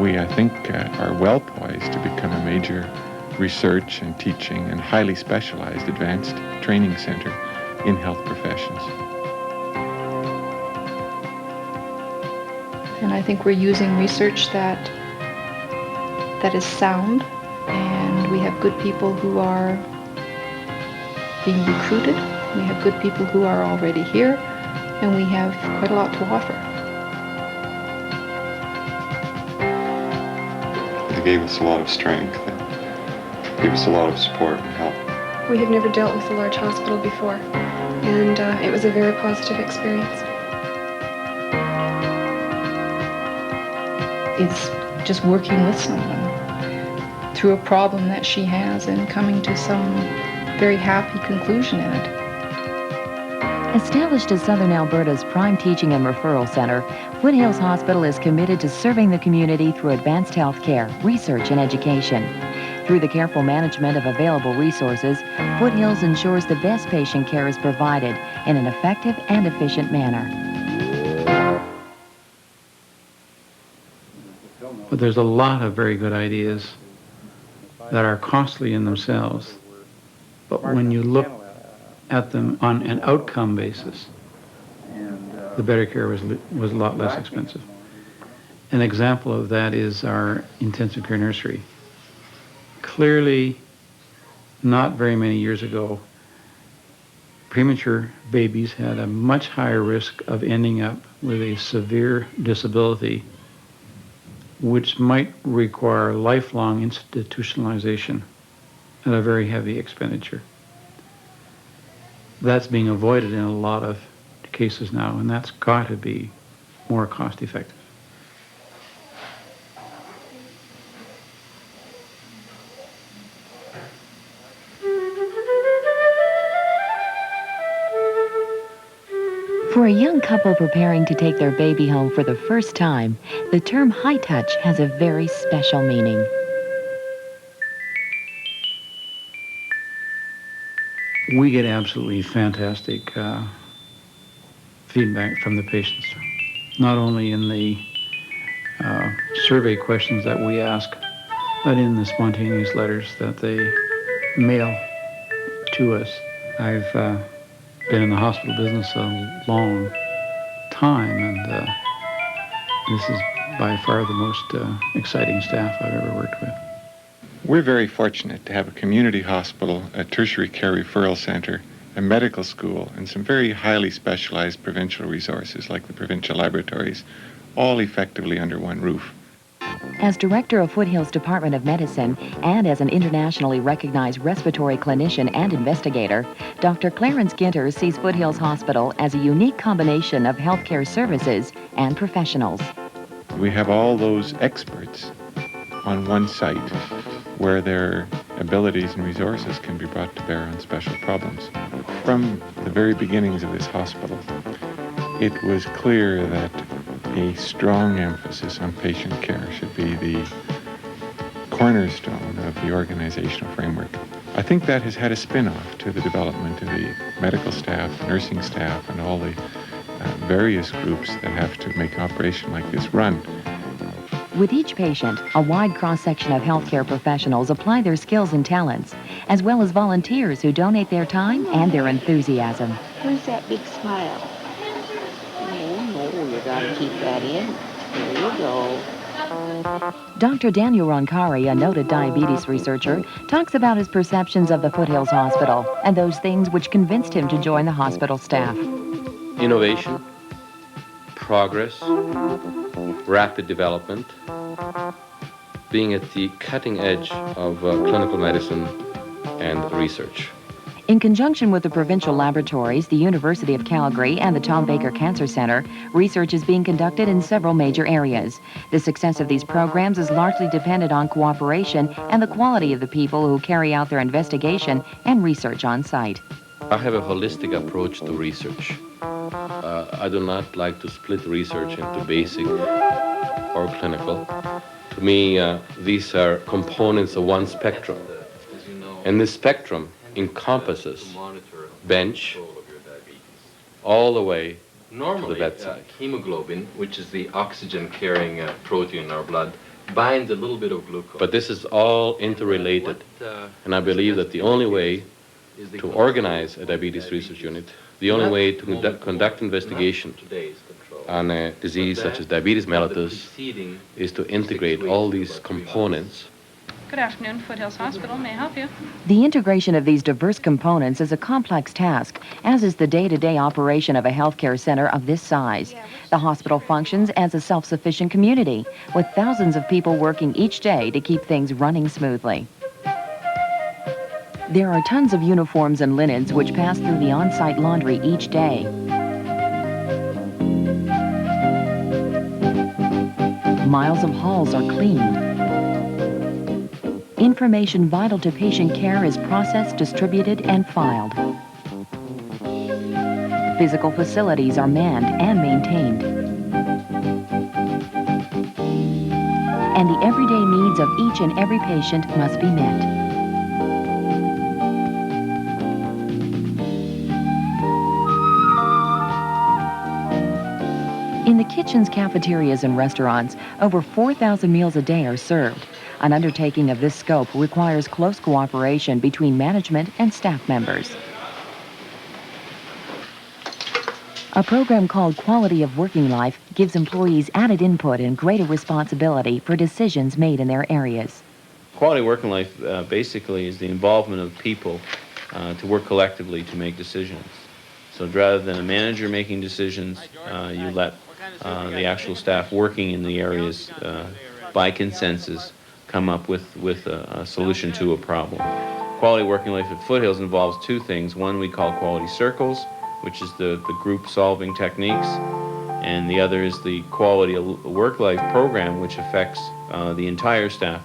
We, I think, are well poised to become a major research and teaching and highly specialized advanced training center in health professions. And I think we're using research that is sound, and we have good people who are being recruited. We have good people who are already here, and we have quite a lot to offer. It gave us a lot of strength, and gave us a lot of support and help. We have never dealt with a large hospital before, and it was a very positive experience. It's just working with someone through a problem that she has and coming to some very happy conclusion in it. Established as Southern Alberta's prime teaching and referral center, Foothills Hospital is committed to serving the community through advanced health care, research, and education. Through the careful management of available resources, Foothills ensures the best patient care is provided in an effective and efficient manner. But there's a lot of very good ideas that are costly in themselves. But when you look at them on an outcome basis, the better care was a lot less expensive. An example of that is our intensive care nursery. Clearly, not very many years ago, premature babies had a much higher risk of ending up with a severe disability, which might require lifelong institutionalization at a very heavy expenditure. That's being avoided in a lot of cases now, and that's got to be more cost effective. For a young couple preparing to take their baby home for the first time, the term high touch has a very special meaning. We get absolutely fantastic feedback from the patients, not only in the survey questions that we ask, but in the spontaneous letters that they mail to us. I've been in the hospital business a long time, and this is by far the most exciting staff I've ever worked with. We're very fortunate to have a community hospital, a tertiary care referral center, a medical school, and some very highly specialized provincial resources like the provincial laboratories, all effectively under one roof. As director of Foothills Department of Medicine and as an internationally recognized respiratory clinician and investigator, Dr. Clarence Ginter sees Foothills Hospital as a unique combination of healthcare services and professionals. We have all those experts on one site where their abilities and resources can be brought to bear on special problems. From the very beginnings of this hospital, it was clear that a strong emphasis on patient care should be the cornerstone of the organizational framework. I think that has had a spin-off to the development of the medical staff, nursing staff, and all the various groups that have to make an operation like this run. With each patient, a wide cross-section of healthcare professionals apply their skills and talents, as well as volunteers who donate their time and their enthusiasm. Where's that big smile? No, you gotta keep that in. There you go. Dr. Daniel Roncari, a noted diabetes researcher, talks about his perceptions of the Foothills Hospital and those things which convinced him to join the hospital staff. Innovation, progress, rapid development, being at the cutting edge of clinical medicine and research. In conjunction with the provincial laboratories, the University of Calgary, and the Tom Baker Cancer Center, research is being conducted in several major areas. The success of these programs is largely dependent on cooperation and the quality of the people who carry out their investigation and research on site. I have a holistic approach to research. I do not like to split research into basic or clinical. To me, these are components of one spectrum. And this spectrum encompasses bench all the way to the bedside. Hemoglobin, which is the oxygen-carrying protein in our blood, binds a little bit of glucose. But this is all interrelated. And I believe that the only way to organize a diabetes research unit, the only way to conduct investigation on a disease such as diabetes mellitus is to integrate all these components. Good afternoon, Foothills Hospital. May I help you? The integration of these diverse components is a complex task, as is the day-to-day operation of a healthcare center of this size. The hospital functions as a self-sufficient community, with thousands of people working each day to keep things running smoothly. There are tons of uniforms and linens which pass through the on-site laundry each day. Miles of halls are cleaned. Information vital to patient care is processed, distributed, and filed. Physical facilities are manned and maintained. And the everyday needs of each and every patient must be met. In the kitchens, cafeterias, and restaurants, over 4,000 meals a day are served. An undertaking of this scope requires close cooperation between management and staff members. A program called Quality of Working Life gives employees added input and greater responsibility for decisions made in their areas. Quality of working life basically is the involvement of people to work collectively to make decisions. So rather than a manager making decisions, you let the actual staff working in the areas by consensus come up with a solution to a problem. Quality working life at Foothills involves two things. One we call quality circles, which is the group solving techniques, and the other is the quality work life program, which affects the entire staff.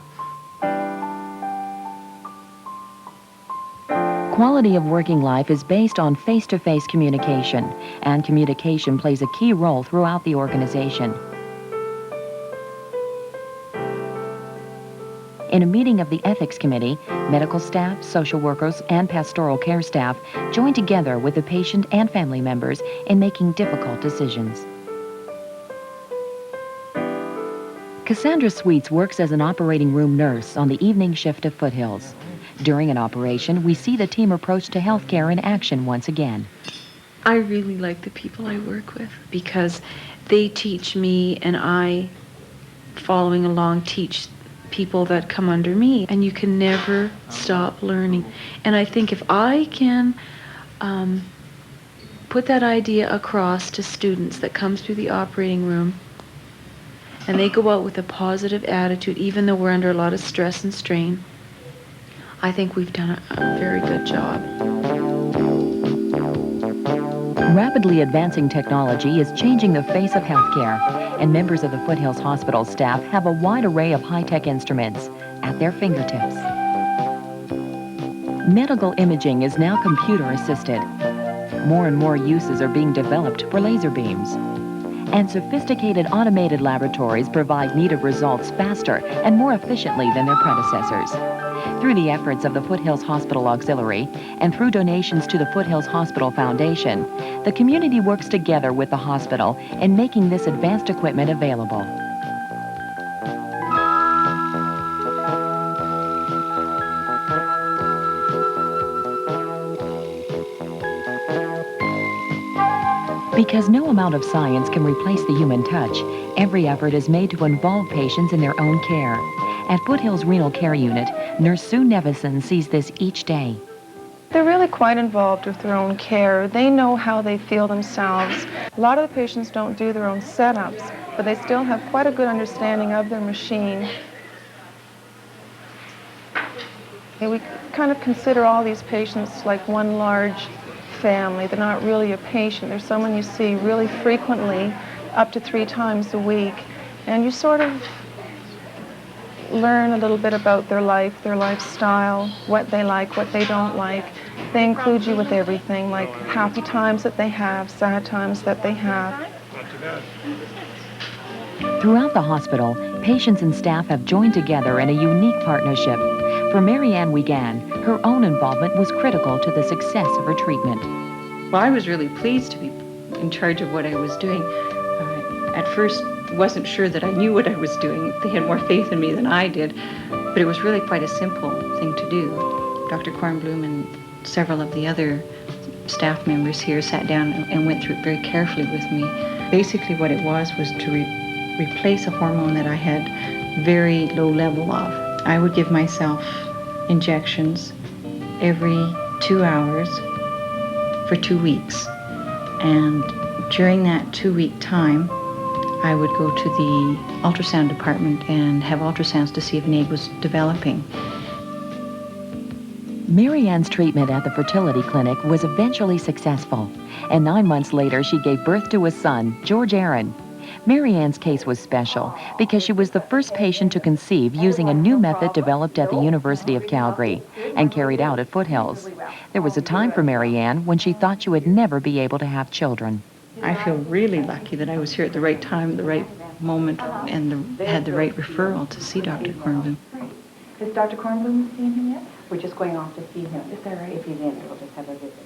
Quality of working life is based on face-to-face communication, and communication plays a key role throughout the organization. In a meeting of the Ethics Committee, medical staff, social workers, and pastoral care staff join together with the patient and family members in making difficult decisions. Cassandra Sweets works as an operating room nurse on the evening shift of Foothills. During an operation, we see the team approach to healthcare in action once again. I really like the people I work with because they teach me, and I, following along, teach people that come under me, and you can never stop learning. And I think if I can put that idea across to students that come through the operating room, and they go out with a positive attitude, even though we're under a lot of stress and strain, I think we've done a very good job. Rapidly advancing technology is changing the face of healthcare, and members of the Foothills Hospital staff have a wide array of high-tech instruments at their fingertips. Medical imaging is now computer-assisted. More and more uses are being developed for laser beams. And sophisticated automated laboratories provide needed results faster and more efficiently than their predecessors. Through the efforts of the Foothills Hospital Auxiliary and through donations to the Foothills Hospital Foundation, the community works together with the hospital in making this advanced equipment available. Because no amount of science can replace the human touch, every effort is made to involve patients in their own care. At Foothills Renal Care Unit, Nurse Sue Nevison sees this each day. They're really quite involved with their own care. They know how they feel themselves. A lot of the patients don't do their own setups, but they still have quite a good understanding of their machine. And we kind of consider all these patients like one large family. They're not really a patient. They're someone you see really frequently, up to 3 times a week. And you sort of learn a little bit about their life, their lifestyle, what they like, what they don't like. They include you with everything, like happy times that they have, sad times that they have. Throughout the hospital, patients and staff have joined together in a unique partnership. For Marianne Wiegand, her own involvement was critical to the success of her treatment. Well, I was really pleased to be in charge of what I was doing. At first, wasn't sure that I knew what I was doing. They had more faith in me than I did. But it was really quite a simple thing to do. Dr. Kornblum and several of the other staff members here sat down and went through it very carefully with me. Basically what it was to replace a hormone that I had very low level of. I would give myself injections every 2 hours for 2 weeks. And during that 2-week time, I would go to the ultrasound department and have ultrasounds to see if an egg was developing. Mary Ann's treatment at the fertility clinic was eventually successful, and 9 months later she gave birth to a son, George Aaron. Mary Ann's case was special because she was the first patient to conceive using a new method developed at the University of Calgary and carried out at Foothills. There was a time for Mary Ann when she thought she would never be able to have children. I feel really lucky that I was here at the right time, the right moment, and had the right referral to see Dr. Kornblum. Is Dr. Kornblum seeing him yet? We're just going off to see him. Is that right? If he's in, we'll just have a visit.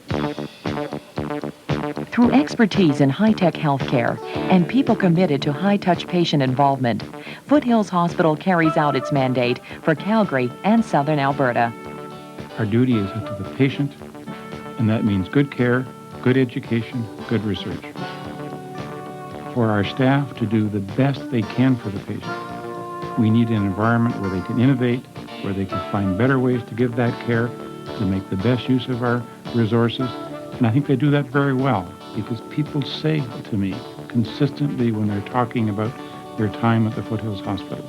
Through expertise in high-tech healthcare and people committed to high-touch patient involvement, Foothills Hospital carries out its mandate for Calgary and Southern Alberta. Our duty is to the patient, and that means good care, good education, good research. For our staff to do the best they can for the patient, we need an environment where they can innovate, where they can find better ways to give that care, to make the best use of our resources. And I think they do that very well, because people say to me consistently when they're talking about their time at the Foothills Hospital,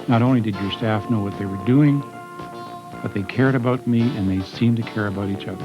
not only did your staff know what they were doing, but they cared about me and they seemed to care about each other.